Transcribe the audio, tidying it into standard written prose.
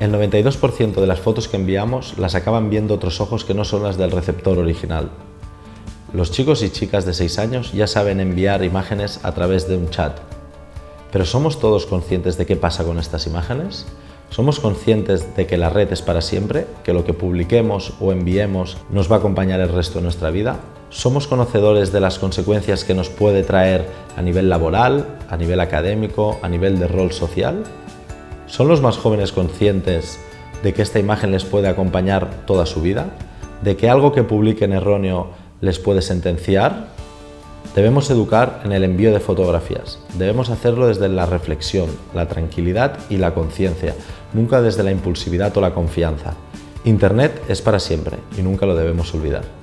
El 92% de las fotos que enviamos las acaban viendo otros ojos que no son las del receptor original. Los chicos y chicas de 6 años ya saben enviar imágenes a través de un chat. ¿Pero somos todos conscientes de qué pasa con estas imágenes? ¿Somos conscientes de que la red es para siempre? ¿Que lo que publiquemos o enviemos nos va a acompañar el resto de nuestra vida? ¿Somos conocedores de las consecuencias que nos puede traer a nivel laboral, a nivel académico, a nivel de rol social? ¿Son los más jóvenes conscientes de que esta imagen les puede acompañar toda su vida? ¿De que algo que publiquen erróneo les puede sentenciar? Debemos educar en el envío de fotografías. Debemos hacerlo desde la reflexión, la tranquilidad y la conciencia, nunca desde la impulsividad o la confianza. Internet es para siempre y nunca lo debemos olvidar.